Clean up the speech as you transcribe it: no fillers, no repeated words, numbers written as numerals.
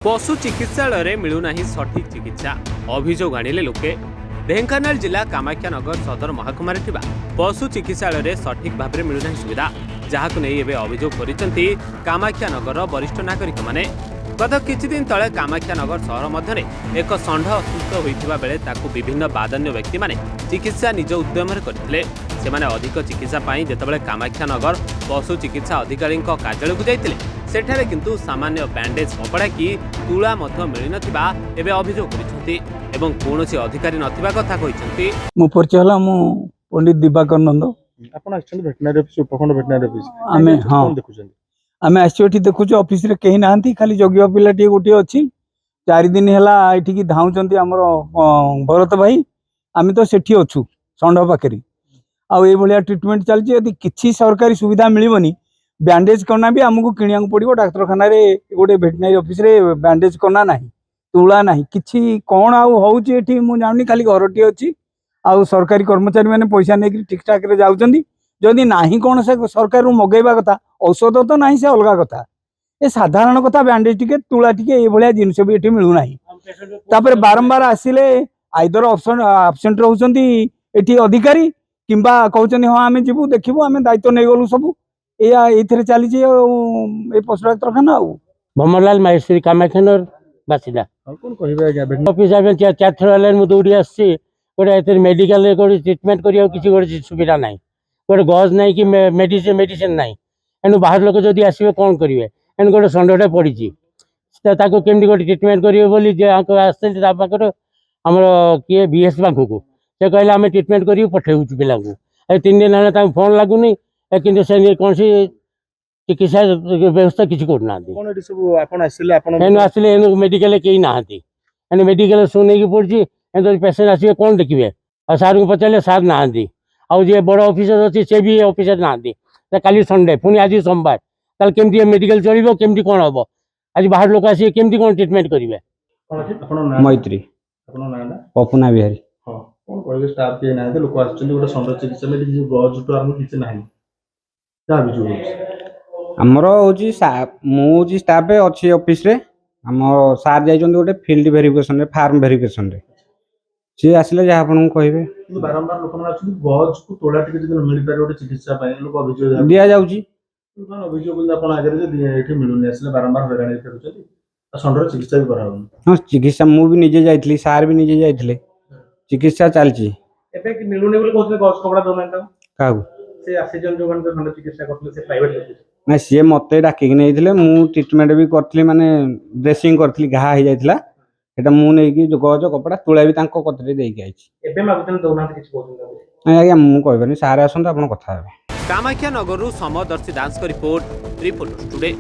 पशु चिकित्सालय मिलूना सठिक चिकित्सा अभियोग आनिले लोके। ढेंकानाल जिला कामाख्यानगर सदर महकुमार पशु चिकित्सालय सठिक भाव में मिलूना सुविधा जहां नहीं एवं अभियोग करिसेंती कामाख्यानगर वरिष्ठ नागरिक माने। गत किछि दिन तले कामाख्यानगर सहर मध्य एक षंढ असुस्थ होइथिबा बेले ताकू विभिन्न बादन्य व्यक्ति माने चिकित्सा निज उद्यम करथिले। सेमाने अधिक चिकित्सा पाई जेतेबेले कामाख्यानगर पशु चिकित्सा अधिकारी कार्यालय को जाइतिले सेठारे किंतु सामान्य बैंडेज कपड़ा की तुला मध्य मिल नथिबा एबे अभियोग करिसेंती एवं कोनोसी अधिकारी नथिबा कथा कहिसेंती। मु परिचय होला मु पंडित दिवाकर नंद। आपण एक्चुअली वेटनरी ऑफिस उपखंड वेटनरी ऑफिस आमे हां देखुछन आमे आसी देखुछु ऑफिस रे केही नाहंती खाली जगिया पिलाटी गोटी अछि। 4 दिन हैला एठी की धाउचंती हमर भरत भाई आमे तो सेठी अछु संढ पाकरी आ ए भलिया ट्रीटमेंट चलछि। यदि किछि सरकारी सुविधा मिलिबनी बैंडेज करना भी हमको किनिया पड़ो डाक्तरखाना रे गोटे वेटनरी ऑफिस रे बैंडेज करना नाही तुला नाही किछि कोन आ होउछि एठी मु जानि खाली घरटी अछि आ सरकारी कर्मचारी माने पैसा नै ठीक ठाक रे जाउचंदी। जदि नाही कोन से सरकार रु मगैबा कथा औषध तो नाही से अलगा कथा ए साधारण कथा बैंडेज टिके तुला टिके ए भलिया जिंस भी एठी मिलु नाही। तापर बारंबार आसिले आइदर ऑप्शन एब्सेंट रहउचंदी एठी अधिकारी किंबा कहउचंदी हां आमे जिबु देखिबु आमे दायित्व नै गलु सब या इथरे चली ए पशु डाक्तरखाना आ भमरलाल माहेश्वरी कामाख्यानगर बासिदा कोन कहिबे आज्ञा ऑफिस आबे चार थर लाइन मु दौड़ी आसी गोटे एथरे मेडिकल रे कोडी ट्रीटमेंट करियो किछि गोटे सुविधा नाही गोटे गज नाही कि मेडिसिन नाही एनु बाहर लोक जदी आसीबे कोन करिवे एनु गोटे संडोटे पडिछि ताको केमडी गोटे ट्रीटमेंट करिवे बोली जे आसेंट ता पाकर हमर के बीएस बांकु को से कहले हमें ट्रीटमेंट करियो पठेउछु पिला को ए 3 दिन आने ता फोन लागुनी किंतु से कौन सी चिकित्सा व्यवस्था किसी करना कोन एडी सब आपण आसिले आपण एनु आसिले एनु मेडिकल के नाहंती एनु मेडिकल सुने की पड़छि एनु पेशेंट आसीबे कोन देखिबे आ सार को पचाले सार नाहंती आ जे बड़ ऑफिसर अछि से भी ऑफिसर नाहंती त काली संडे पुनी आज सोमवार ताल केमती मेडिकल चलिबो केमती कोन हबो आज बाहर लोक आसी केमती कोन ट्रीटमेंट करिवे। आपण मैत्री आपण नाना पपुना बिहारी हां कोन कहले स्टाफ के नाते लोक आछन गोटे संडे चिकित्सा में किछि गज तो आम किछि नाही का बिजु आमर होची मु होची स्टाफ अच्छी ऑफिस रे हम सार जाइछन गोटे फील्ड वेरिफिकेशन रे फार्म वेरिफिकेशन रे सी आसिले जे आपन को कहबे कि बारंबार लोक माने आछन गज को तोड़ा टिके जदि मिल पारे गोटे चिकित्सा पाए लोक अभियोग दिया जाउची कोन अभियोग बोल आपण आगे जे एठी मिलुनी आसिले बारंबार हैरानी करूछथि आ संडे चिकित्सा भी कराउन हां चिकित्सा मु भी निजे जाइतली सार भी निजे जाइतले चिकित्सा चलची एबे कि मिलुनी बोल कहथले गज कपड़ा दोनन ता काहू से आसीजन जो गन संडे चिकित्सा करथले से प्राइवेट ऑफिस ना सी मते डाकिक नहीं मु ट्रीटमेंट भी करथली माने ड्रेसिंग करथली घा हो जाइतला एटा मु नै कि जो गज कपड़ा तुला भी तांको कतरे देई के आइछि एबे मागुतन दोना किछि बोलुन नहीं आज्ञा मु कहबेनी सार आसंत आपन कथा हेबे। कामाख्यानगर समदर्शी दास रिपोर्ट रिपोर्ट टुडे।